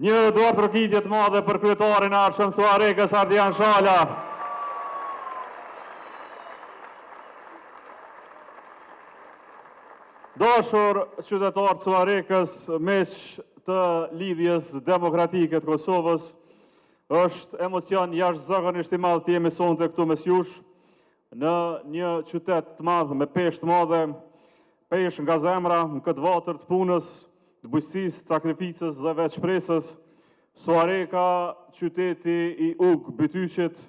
Një duart rokitje të madhe për kryetarin e ardhshëm Suarekës Ardian Shala. Dashur qytetar të Suarekës, meq të lidhjes demokratike të Kosovës, është emocion jashtëzakonisht i madh të jemi sonte këtu mes jush, në një qytet të madh me peshë të madhe, peshë nga zemra, në këtë vatër të punës, të bujqësisë, sakrificës dhe veçpresës, Suareka, qyteti i ug bytyqit,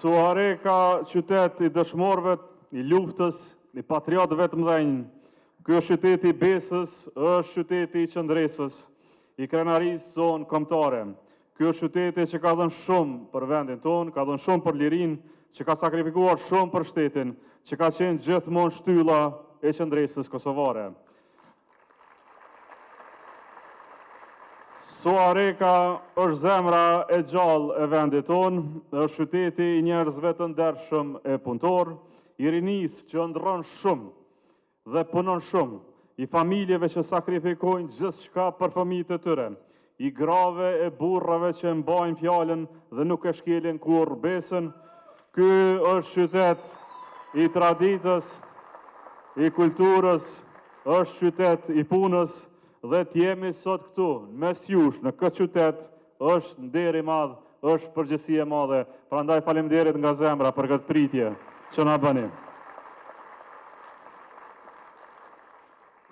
Suareka, qytet i dëshmorëve, i luftës, i patriotëve të mëdhenj. Ky është qyteti i besës, është qyteti i qëndresës, i krenarisë zonë kombëtare. Ky është qyteti që ka dhënë shumë për vendin tonë, ka dhënë shumë për lirinë, që ka sakrifikuar shumë për shtetin, që ka qenë gjithmonë shtylla e qëndresës kosovare. Suareka është zemra e gjallë e vendit tonë, është qyteti i njerëzve të ndershëm e punëtor, i rinisë që ndron shumë dhe punon shumë, i familjeve që sakrifikojnë gjithçka për fëmijët e tyre, i grave e burrave që mbajnë fjalën dhe nuk e shkelin kurrë besën. Ky është qytet i traditës, i kulturës, është qytet i punës dhe të jemi sot këtu, mes jush, në këtë qytet, është nder i madh, është përgjegjësi e madhe. Prandaj faleminderit nga zemra për këtë pritje që na bëni.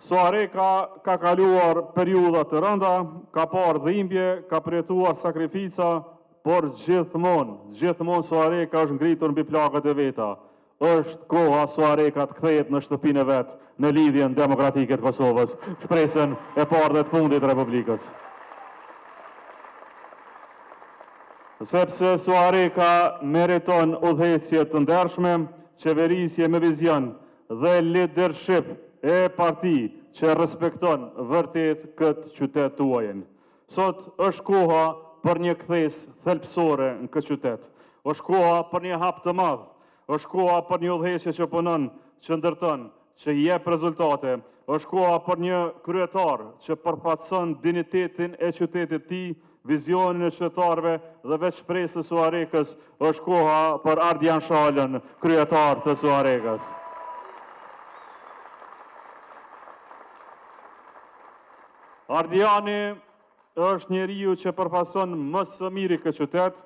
Suareka ka kaluar periudha të rënda, ka parë dhimbje, ka përjetuar sakrifica, por gjithmonë Suareka është ngritur mbi plagët e veta. Është koha Suareka të kthehet në shtëpinë e vet, në lidhjen demokratike të Kosovës, shpresën e parë dhe të fundit të Republikës. Sepse Suareka meriton udhëheqje të ndershme, qeverisje me vizion dhe leadership e parti që respekton vërtet këtë qytet tuajin. Sot është koha për një kthes thelbësore në këtë qytet. Është koha për një hap të madh. Është koha për një udhëheqje që punon, që ndërton, që jep rezultate. Është koha për një kryetar që përfaqëson dinjitetin e qytetit të tij, vizionin e qytetarëve dhe veçpresës së Suarekës. Është koha për Ardian Shalën, kryetar të Suarekës. Ardiani është njeriu që përfaqëson më së miri këtë qytet.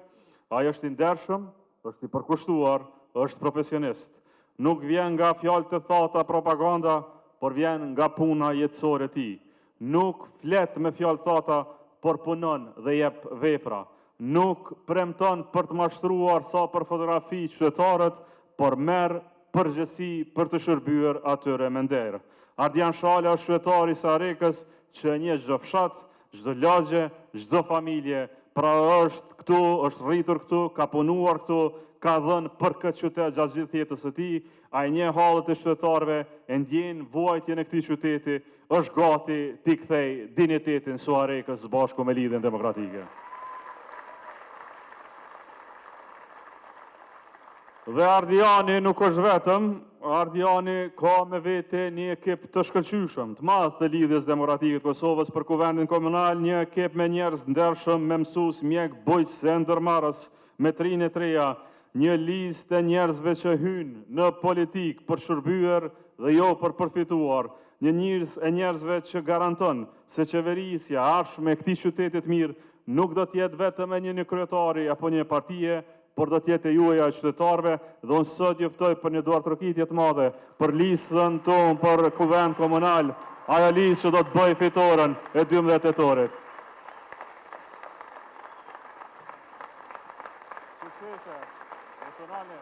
Ai është i ndershëm, është i përkushtuar, është profesionist. Nuk vjen nga fjalë të thata propaganda, por vjen nga puna jetësore e tij. Nuk flet me fjalë thata, por punon dhe jep vepra. Nuk premton për të mashtruar sa për fotografi qytetarët, por merr përgjegjësi për të shërbyer atyre me nder. Ardian Shala është qytetar i Suarekës që njeh çdo fshat, çdo lagje, çdo familje. Pra është këtu, është rritur këtu, ka punuar këtu, ka dhënë për këtë qytet gjatë gjithë jetës së tij. Ai njeh hallet e qytetarëve, e ndjen vuajtjen e këtij qyteti, është gati t'i kthejë dinjitetin Suarekës bashku me lidhjen demokratike. Dhe Ardiani nuk është vetëm, Ardiani ka me vete një ekip të shkëlqyshëm, të madh të lidhjes demokratike të Kosovës për kuvendin komunal, një ekip me njerëz ndershëm, me mësues, mjek, bujqës e ndërmarrës, me trinë e treja, një listë e njerëzve që hynë në politikë për shërbyer dhe jo për përfituar, një njerëz e njerëzve që garanton se qeverisja ardhshme e këtij qyteti të mirë nuk do të jetë vetëm e një kryetari apo një partie, por do të jetë e juaja e qytetarëve, dhe unë sot ju ftoj për një duartërokitje të madhe për listën tonë për kuvend komunal, ajo listë që do të bëjë fitoren e 12 tetorit. Suksese, personale.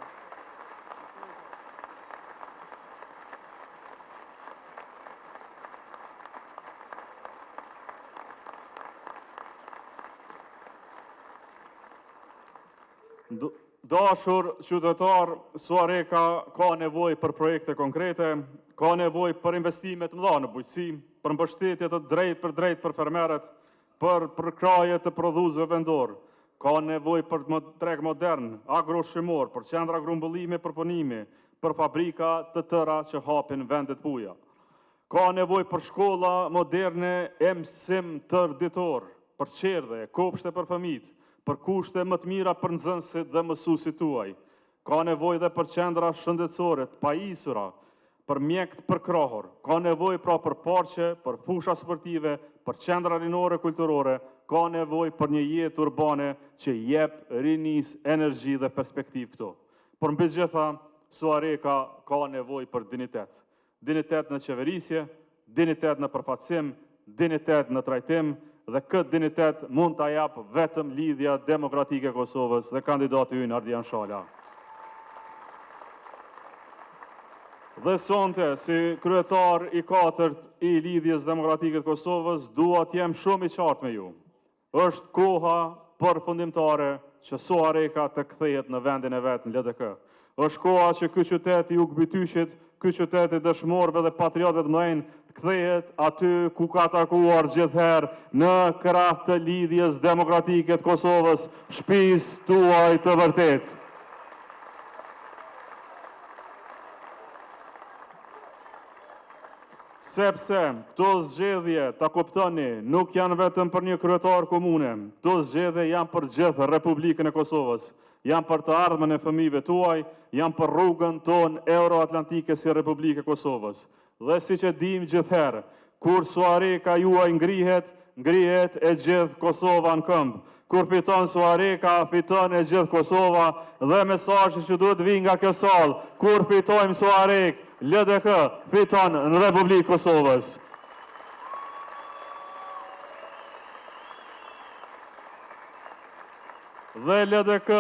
Dashur qytetar, Suareka ka nevojë për projekte konkrete, ka nevojë për investime të mëdha në bujqësi, për mbështetje të drejt për fermerët, për përkraje të prodhuesve vendor, ka nevojë për treg modern, agroshimor, për qendra grumbullimi për punimi, për fabrika të tëra që hapin vendet puja. Ka nevojë për shkolla moderne e mësim tërditor, për qerdhe, kopshte për fëmijët, për kushte më të mira për nxënësit dhe mësuesit tuaj. Ka nevojë dhe për qendra shëndetësore të pajisura, për mjekët përkrahur. Ka nevojë pra për parqe, për fusha sportive, për qendra rinore kulturore. Ka nevojë për një jetë urbane që jep rinis, energji dhe perspektivë këto. Por mbi gjitha, Suareka ka nevojë për dinitet. Dinitet në qeverisje, dinitet në përfaqësim, dinitet në trajtim, dhe këtë dinitet mund të jap vetëm Lidhja Demokratike e Kosovës dhe kandidati ynë Ardian Shala. Dhe sonte, si kryetar i 4 i Lidhjes Demokratike të Kosovës, dua të jem shumë i qartë me ju. Është koha përfundimtare që Suareka të kthehet në vendin e vet në LDK. Është koha që ky qytet i Ukbityqit, ky qytet i dëshmorëve dhe patriotëve të mëdhenj të kthehet aty ku ka takuar gjithherë, në krah të Lidhjes Demokratike të Kosovës, shtëpisë tuaj të vërtetë. Sepse këto zgjedhje, ta kuptoni, nuk janë vetëm për një kryetar komune, këto zgjedhje janë për gjithë Republikën e Kosovës, janë për të ardhmen e fëmijëve tuaj, janë për rrugën tonë euroatlantike si Republikë e Kosovës. Dhe siç e dim gjithherë, kur Suareka juaj ngrihet e gjithë Kosova në këmbë. Kur fiton Suareka, fiton e gjithë Kosova dhe mesazhi që duhet vi nga kjo sallë, kur fitojmë Suarek, LDK fiton në Republikë Kosovës. Dhe LDK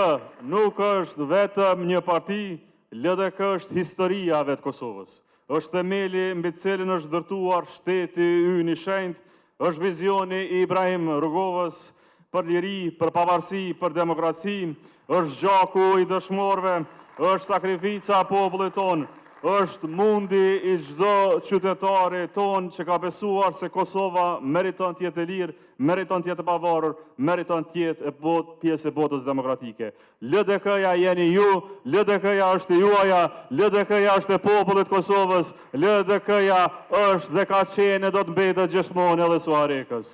nuk është vetëm një parti, LDK është historia e vetë Kosovës. Është themeli mbi të cilin është ndërtuar shteti ynë i shenjtë, është vizioni i Ibrahim Rrugovës për liri, për pavarësi, për demokraci, është gjaku i dëshmorëve, është sakrifica e popullit tonë, është mundi i çdo qytetari tonë që ka besuar se Kosova meriton të jetë e lirë, meriton të jetë e pavarur, meriton të jetë pjesë e botës demokratike. LDK-ja jeni ju, LDK-ja është e juaja, LDK-ja është e popullit Kosovës, LDK-ja është dhe ka qenë e do të mbetet gjithmonë edhe Suarekës.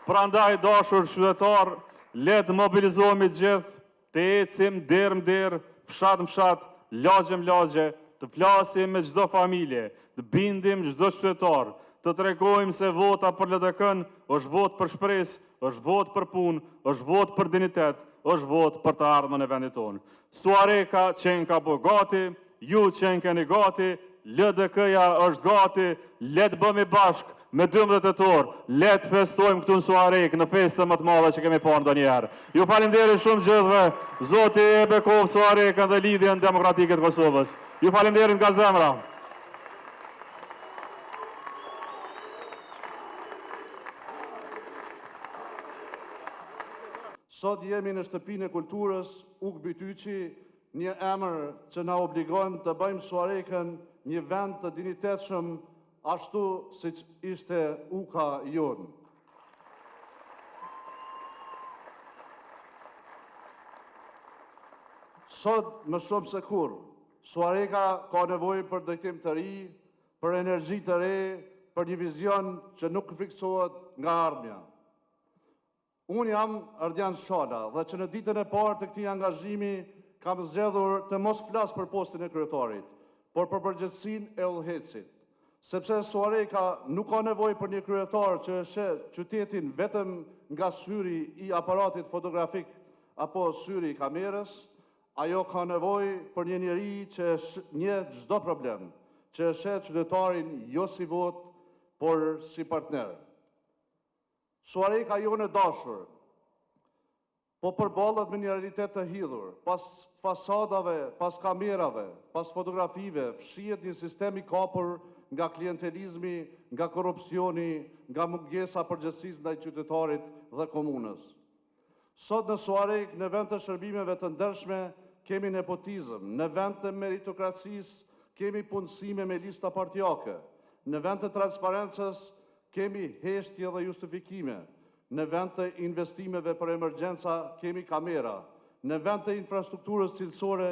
Prandaj dashur qytetar, le të mobilizohemi gjithë, të ecim derë më derë, fshat më fshat, lagje më lagje, të flasim me çdo familje, të bindim çdo qytetar, të tregojmë se vota për LDK-n është votë për shpresë, është votë për punë, është votë për dinitet, është votë për të ardhmen e vendit tonë. Suareka qenë ka bo gati, ju qenë keni gati, LDK-ja është gati, le të bëmi bashkë, me 12 tetor, le të festojmë këtu në Suarek, në festën më të madhe që kemi parë ndonjëherë. Ju falenderoj shumë gjithëve, Zoti e bekov Suarekën dhe Lidhjen Demokratike të Kosovës. Ju falenderoj nga zemra. Sot jemi në shtëpinë e kulturës Ukbityqi, një emër që na obligon të bëjmë Suarekën një vend të dinitetshëm, ashtu si që ishte uka jonë. Sot më shumë se kur, Suareka ka nevojë për drejtim të ri, për energji të re, për një vizion që nuk fiksohet nga ardhmja. Unë jam Ardian Shala dhe që në ditën e parë të këtij angazhimi kam zgjedhur të mos flas për postin e kryetarit, por për përgjegjësinë e udhëhecit. Sepse Suareka nuk ka nevojë për një kryetar që sheh qytetin vetëm nga syri i aparatit fotografik apo syri i kamerës, ajo ka nevojë për një njeri që njeh çdo problem, që sheh qytetarin jo si vot, por si partner. Suareka jonë e dashur, po përballet me një realitet të hidhur. Pas fasadave, pas kamerave, pas fotografive, fshihet një sistem i kapur nga klientelizmi, nga korrupsioni, nga mungesa përgjegjësisë ndaj qytetarit dhe komunës. Sot në Suarek, në vend të shërbimeve të ndershme, kemi nepotizëm, në vend të meritokracisë kemi punësime me lista partijake, në vend të transparencës kemi heshtje dhe justifikime, në vend të investimeve për emergjenca kemi kamera, në vend të infrastrukturës cilësore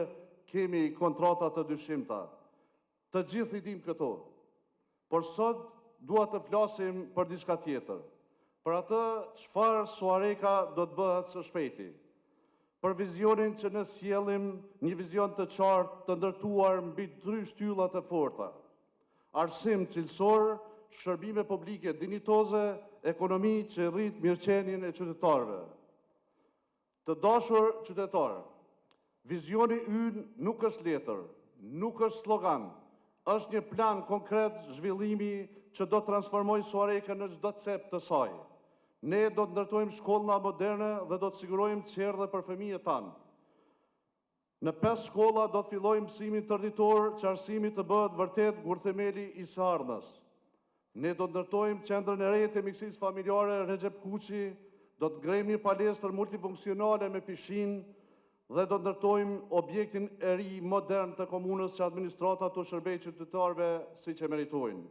kemi kontrata të dyshimta. Të gjithë i dim këto, por sot dua të flasim për diçka tjetër, për atë çfarë Suareka do të bëhet së shpejti, për vizionin që ne sjellim, një vizion të qartë, të ndërtuar mbi 3 shtylla të forta: arsim cilësor, shërbime publike dinjitoze, ekonomi që rrit mirëqenien e qytetarëve. Të dashur qytetarë, vizioni ynë nuk është letër, nuk është slogan, është një plan konkret zhvillimi që do të transformojë Suarekën në çdo cep të saj. Ne do të ndërtojmë shkolla moderne dhe do të sigurojmë qerdhe për fëmijët tanë. Në 5 shkolla do të fillojmë mësimin tërditor që arsimi të bëhet vërtet gurthemeli i së ardhmes. Ne do të ndërtojmë qendrën e re të mjekësisë familjare Recep Kuçi, do të ngrejmë një palestër multifunksionale me pishinë dhe do të ndërtojmë objektin e ri modern të komunës që administrata të shërbejë qytetarëve siç e meritojnë.